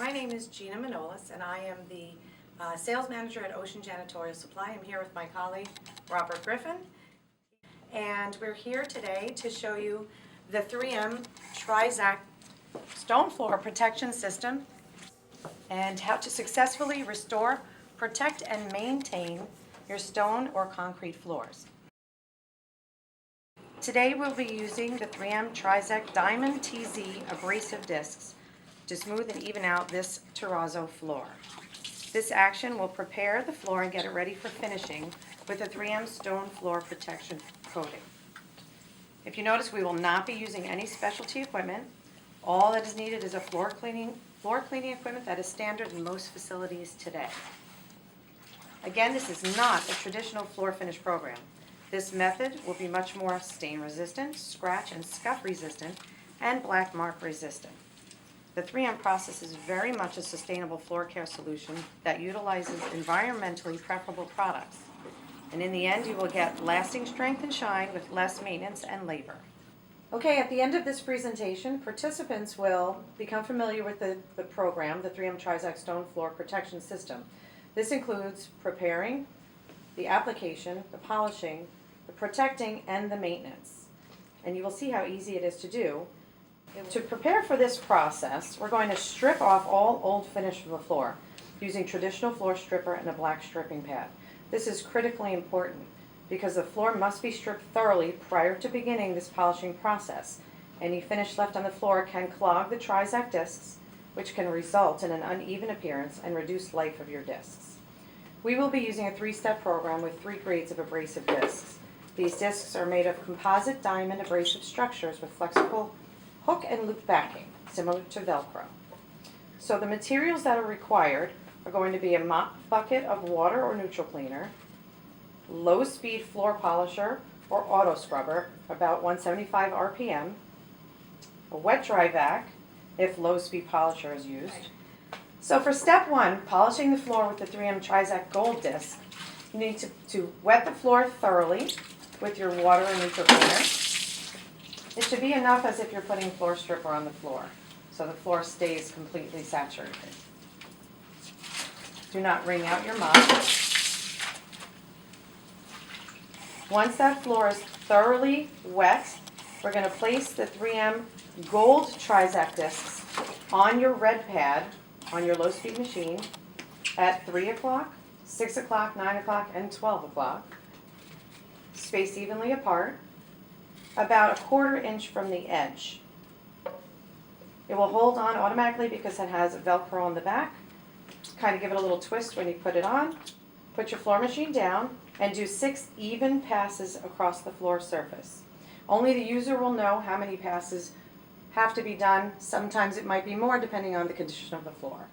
My name is Gina Manolis, and I am the sales manager at Ocean Janitorial Supply. I'm here with my colleague, Robert Griffin, and we're here today to show you the 3M Trizact stone floor protection system and how to successfully restore, protect, and maintain your stone or concrete floors. Today we'll be using the 3M Trizact Diamond TZ abrasive discs to smooth and even out this terrazzo floor. This action will prepare the floor and get it ready for finishing with the 3M stone floor protection coating. If you notice, we will not be using any specialty equipment. All that is needed is a floor cleaning equipment that is standard in most facilities today. Again, this is not a traditional floor finish program. This method will be much more stain resistant, scratch and scuff resistant, and black mark resistant. The 3M process is very much a sustainable floor care solution that utilizes environmentally preferable products. And in the end, you will get lasting strength and shine with less maintenance and labor. Okay, at the end of this presentation, participants will become familiar with the program, the 3M Trizact Stone Floor Protection System. This includes preparing, the application, the polishing, the protecting, and the maintenance. And you will see how easy it is to do. To prepare for this process, we're going to strip off all old finish from the floor using traditional floor stripper and a black stripping pad. This is critically important because the floor must be stripped thoroughly prior to beginning this polishing process. Any finish left on the floor can clog the Trizact discs, which can result in an uneven appearance and reduce life of your discs. We will be using a 3-step program with 3 grades of abrasive discs. These discs are made of composite diamond abrasive structures with flexible hook and loop backing, similar to Velcro. So the materials that are required are going to be a mop bucket of water or neutral cleaner, low-speed floor polisher or auto scrubber, about 175 RPM, a wet-dry vac, if low-speed polisher is used. So for step 1, polishing the floor with the 3M Trizact Gold disc, you need to wet the floor thoroughly with your water and neutral cleaner. It should be enough as if you're putting floor stripper on the floor, so the floor stays completely saturated. Do not wring out your mop. Once that floor is thoroughly wet, we're going to place the 3M Gold Trizact discs on your red pad on your low-speed machine at 3 o'clock, 6 o'clock, 9 o'clock, and 12 o'clock, spaced evenly apart, about 1/4 inch from the edge. It will hold on automatically because it has Velcro on the back. Kind of give it a little twist when you put it on. Put your floor machine down and do 6 even passes across the floor surface. Only the user will know how many passes have to be done. Sometimes it might be more depending on the condition of the floor.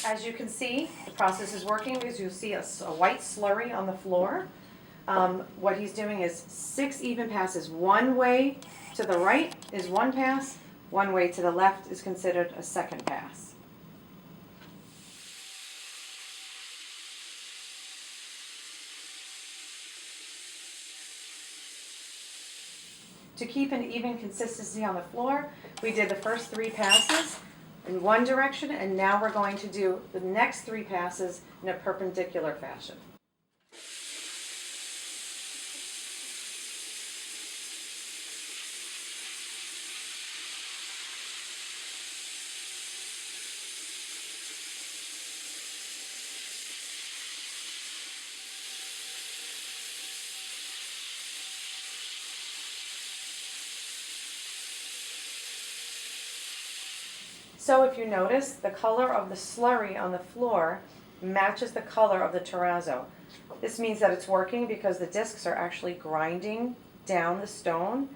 As you can see, the process is working because you'll see a white slurry on the floor. What he's doing is 6 even passes. One way to the right is 1 pass, one way to the left is considered a 2nd pass. To keep an even consistency on the floor, we did the first 3 passes in one direction, and now we're going to do the next 3 passes in a perpendicular fashion. So if you notice, the color of the slurry on the floor matches the color of the terrazzo. This means that it's working because the discs are actually grinding down the stone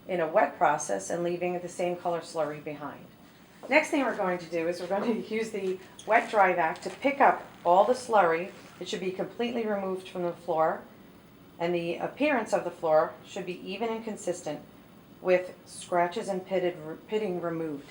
in a wet process and leaving the same color slurry behind. Next thing we're going to do is we're going to use the wet dry vac to pick up all the slurry. It should be completely removed from the floor, and the appearance of the floor should be even and consistent with scratches and pitting removed.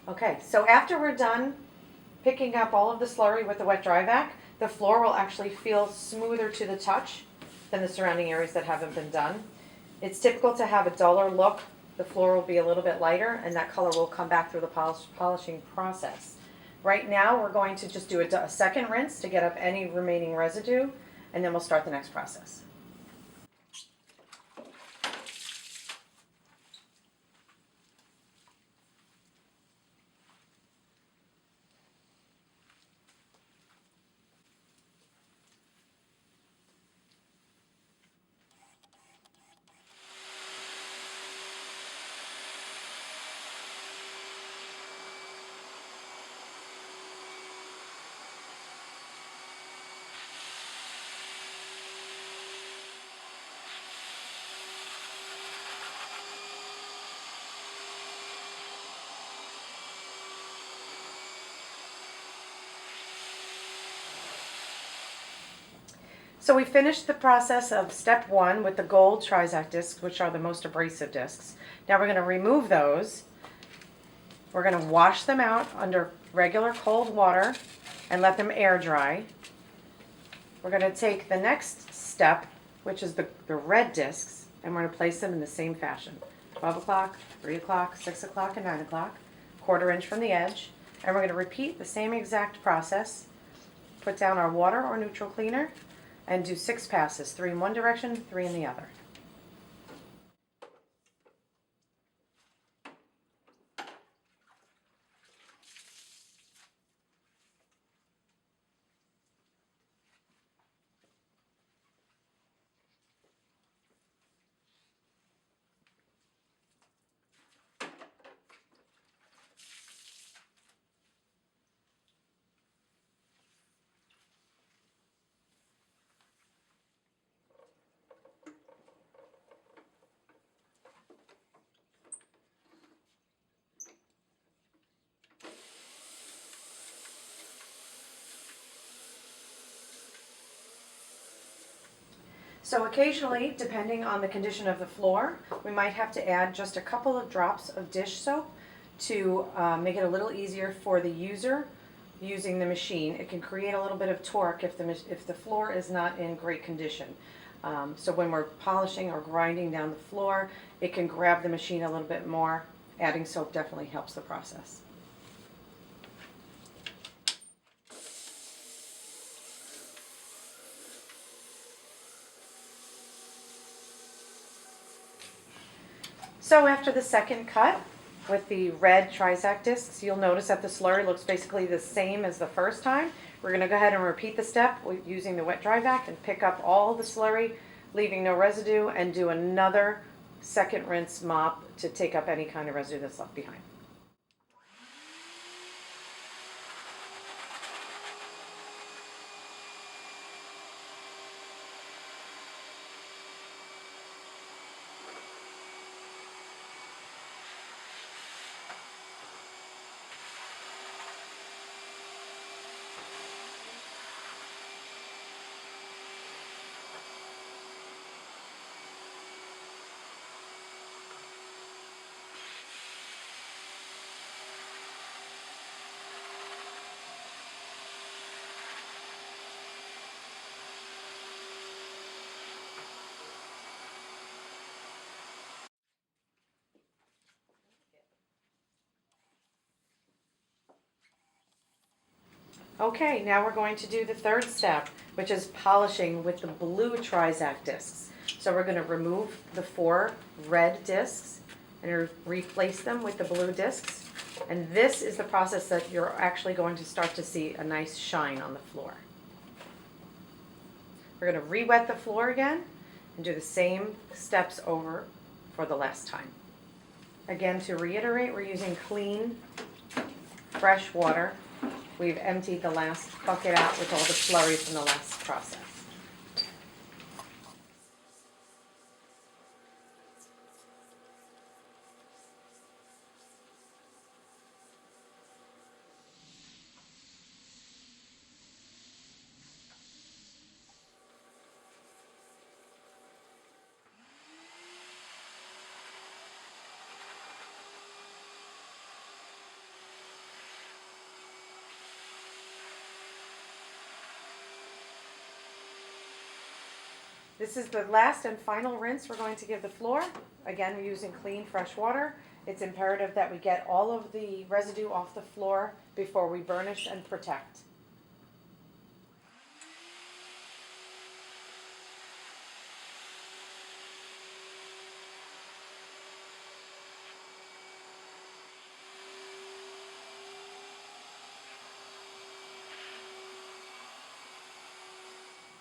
Okay, so after we're done picking up all of the slurry with the wet dry vac, the floor will actually feel smoother to the touch than the surrounding areas that haven't been done. It's typical to have a duller look. The floor will be a little bit lighter, and that color will come back through the polishing process. Right now, we're going to just do a second rinse to get up any remaining residue, and then we'll start the next process. So we finished the process of step 1 with the gold Trizact discs, which are the most abrasive discs. Now we're going to remove those. We're going to wash them out under regular cold water and let them air dry. We're going to take the next step, which is the red discs, and we're going to place them in the same fashion. 12 o'clock, 3 o'clock, 6 o'clock, and 9 o'clock, 1/4 inch from the edge. And we're going to repeat the same exact process. Put down our water or neutral cleaner and do 6 passes, 3 in one direction, 3 in the other. So occasionally, depending on the condition of the floor, we might have to add just a couple of drops of dish soap to make it a little easier for the user using the machine. It can create a little bit of torque if the floor is not in great condition. So when we're polishing or grinding down the floor, it can grab the machine a little bit more. Adding soap definitely helps the process. So after the second cut with the red Trizact discs, you'll notice that the slurry looks basically the same as the first time. We're going to go ahead and repeat the step using the wet dry vac and pick up all the slurry, leaving no residue, and do another second rinse mop to take up any kind of residue that's left behind. Okay, now we're going to do the third step, which is polishing with the blue Trizact discs. So we're going to remove the 4 red discs and replace them with the blue discs. And this is the process that you're actually going to start to see a nice shine on the floor. We're going to re-wet the floor again and do the same steps over for the last time. Again, to reiterate, we're using clean, fresh water. We've emptied the last bucket out with all the slurry from the last process. This is the last and final rinse we're going to give the floor. Again, we're using clean, fresh water. It's imperative that we get all of the residue off the floor before we burnish and protect.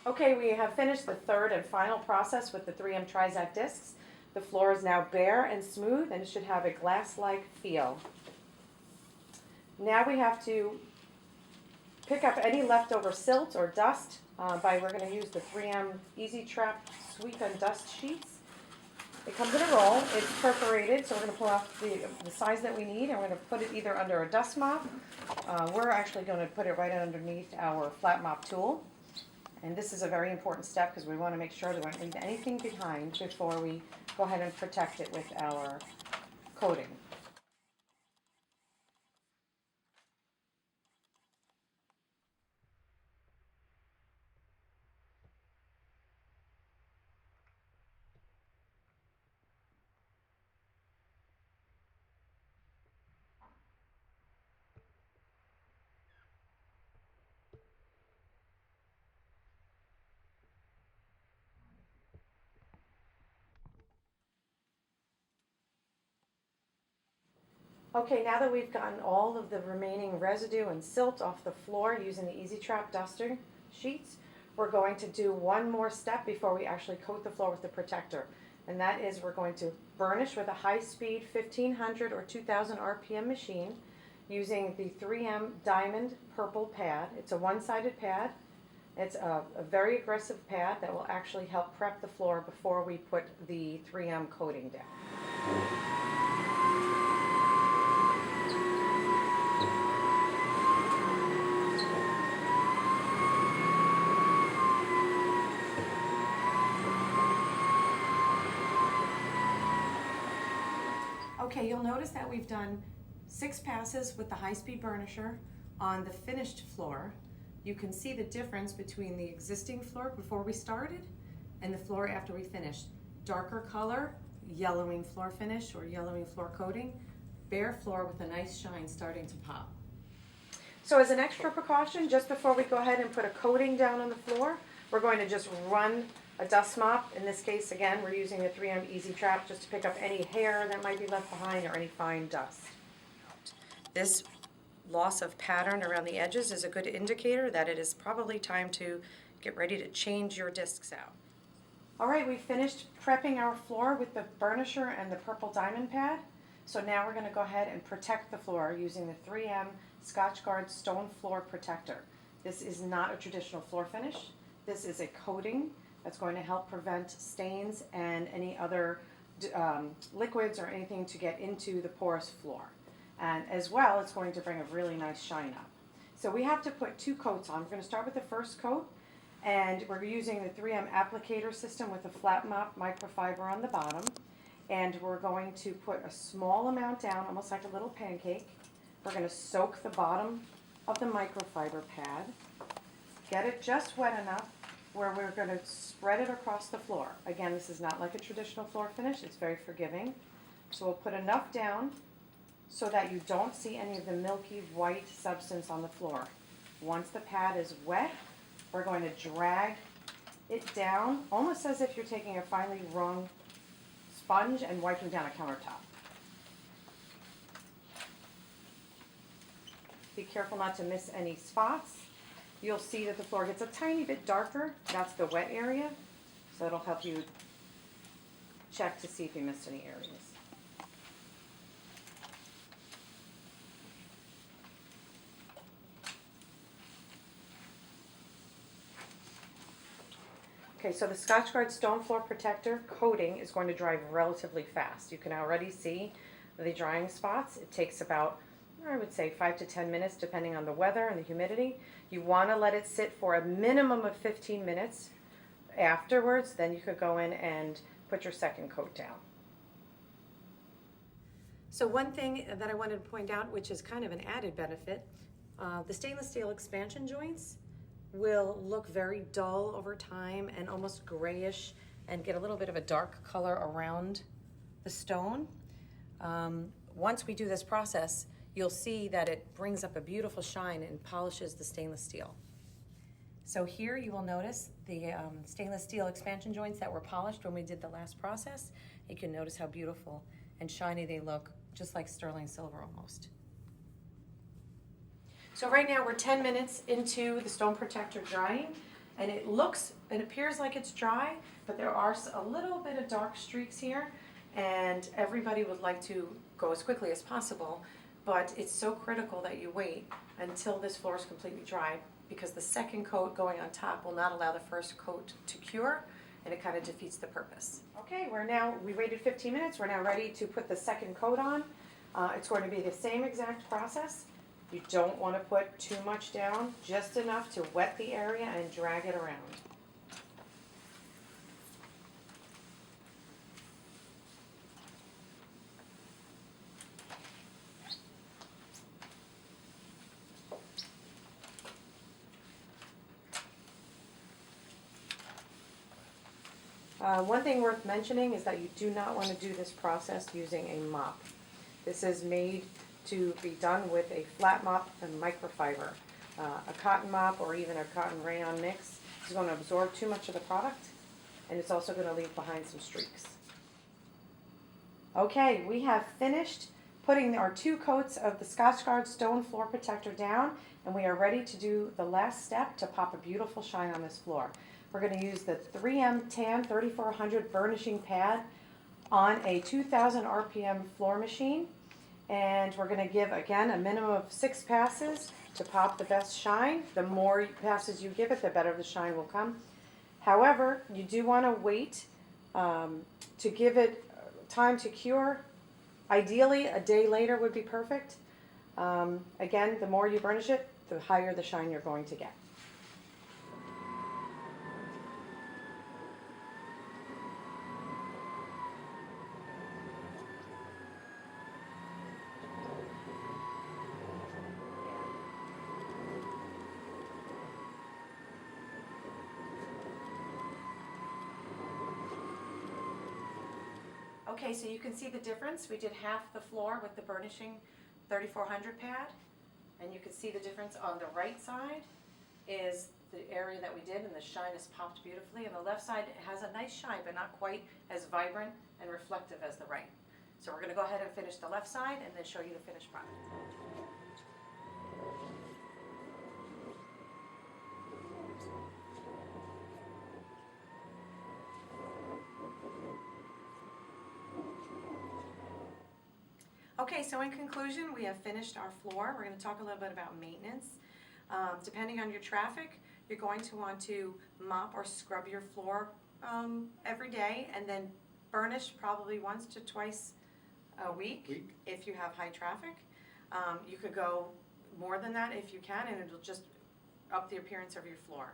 Okay, we have finished the third and final process with the 3M Trizact discs. The floor is now bare and smooth and it should have a glass-like feel. Now we have to pick up any leftover silt or dust we're going to use the 3M Easy Trap Sweep and Dust Sheets. It comes in a roll, it's perforated, so we're going to pull out the size that we need and we're going to put it either under a dust mop. We're actually going to put it right underneath our flat mop tool. And this is a very important step because we want to make sure that we don't leave anything behind before we go ahead and protect it with our coating. Okay, now that we've gotten all of the remaining residue and silt off the floor using the Easy Trap dusting sheets, we're going to do one more step before we actually coat the floor with the protector. And that is we're going to burnish with a high-speed 1500 or 2000 RPM machine using the 3M Diamond Purple pad. It's a one-sided pad. It's a very aggressive pad that will actually help prep the floor before we put the 3M coating down. Okay, you'll notice that we've done 6 passes with the high-speed burnisher on the finished floor. You can see the difference between the existing floor before we started and the floor after we finished. Darker color, yellowing floor finish or yellowing floor coating, bare floor with a nice shine starting to pop. So as an extra precaution, just before we go ahead and put a coating down on the floor, we're going to just run a dust mop. In this case, again, we're using the 3M Easy Trap just to pick up any hair that might be left behind or any fine dust. This loss of pattern around the edges is a good indicator that it is probably time to get ready to change your discs out. All right, we finished prepping our floor with the burnisher and the purple diamond pad. So now we're going to go ahead and protect the floor using the 3M Scotchgard Stone Floor Protector. This is not a traditional floor finish. This is a coating that's going to help prevent stains and any other liquids or anything to get into the porous floor. And as well, it's going to bring a really nice shine up. So we have to put 2 coats on. We're going to start with the first coat, and we're using the 3M applicator system with a flat mop microfiber on the bottom. And we're going to put a small amount down, almost like a little pancake. We're going to soak the bottom of the microfiber pad, get it just wet enough where we're going to spread it across the floor. Again, this is not like a traditional floor finish, it's very forgiving. So we'll put enough down so that you don't see any of the milky white substance on the floor. Once the pad is wet, we're going to drag it down, almost as if you're taking a finely wrung sponge and wiping down a countertop. Be careful not to miss any spots. You'll see that the floor gets a tiny bit darker. That's the wet area, so it'll help you check to see if you missed any areas. Okay, so the Scotchgard Stone Floor Protector coating is going to dry relatively fast. You can already see the drying spots. It takes about, I would say, 5 to 10 minutes depending on the weather and the humidity. You want to let it sit for a minimum of 15 minutes. Afterwards, then you could go in and put your second coat down. So one thing that I wanted to point out, which is kind of an added benefit, the stainless steel expansion joints will look very dull over time and almost grayish and get a little bit of a dark color around the stone. Once we do this process, you'll see that it brings up a beautiful shine and polishes the stainless steel. So here you will notice the stainless steel expansion joints that were polished when we did the last process. You can notice how beautiful and shiny they look, just like sterling silver almost. So right now we're 10 minutes into the stone protector drying, and it appears like it's dry, but there are a little bit of dark streaks here, and everybody would like to go as quickly as possible, but it's so critical that you wait until this floor is completely dry, because the second coat going on top will not allow the first coat to cure, and it kind of defeats the purpose. Okay, we waited 15 minutes, we're now ready to put the second coat on. It's going to be the same exact process. You don't want to put too much down, just enough to wet the area and drag it around. One thing worth mentioning is that you do not want to do this process using a mop. This is made to be done with a flat mop and microfiber. A cotton mop or even a cotton rayon mix is going to absorb too much of the product, and it's also going to leave behind some streaks. Okay, we have finished putting our 2 coats of the Scotchgard Stone Floor Protector down, and we are ready to do the last step to pop a beautiful shine on this floor. We're going to use the 3M Tan 3400 burnishing pad on a 2000 RPM floor machine. And we're going to give, again, a minimum of 6 passes to pop the best shine. The more passes you give it, the better the shine will come. However, you do want to wait to give it time to cure. Ideally, a day later would be perfect. Again, the more you burnish it, the higher the shine you're going to get. Okay, so you can see the difference. We did half the floor with the burnishing 3400 pad, and you can see the difference on the right side is the area that we did, and the shine is popped beautifully, and the left side has a nice shine, but not quite as vibrant and reflective as the right. So we're going to go ahead and finish the left side and then show you the finished product. Okay, so in conclusion, we have finished our floor. We're going to talk a little bit about maintenance. Depending on your traffic, you're going to want to mop or scrub your floor every day, and then burnish probably once to twice a week if you have high traffic. You could go more than that if you can, and it'll just up the appearance of your floor.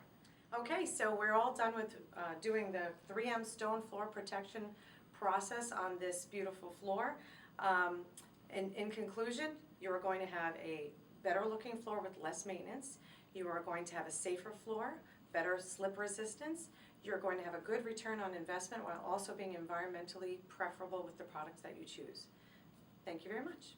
Okay, so we're all done with doing the 3M stone floor protection process on this beautiful floor. In conclusion, you are going to have a better looking floor with less maintenance. You are going to have a safer floor, better slip resistance. You're going to have a good return on investment while also being environmentally preferable with the products that you choose. Thank you very much.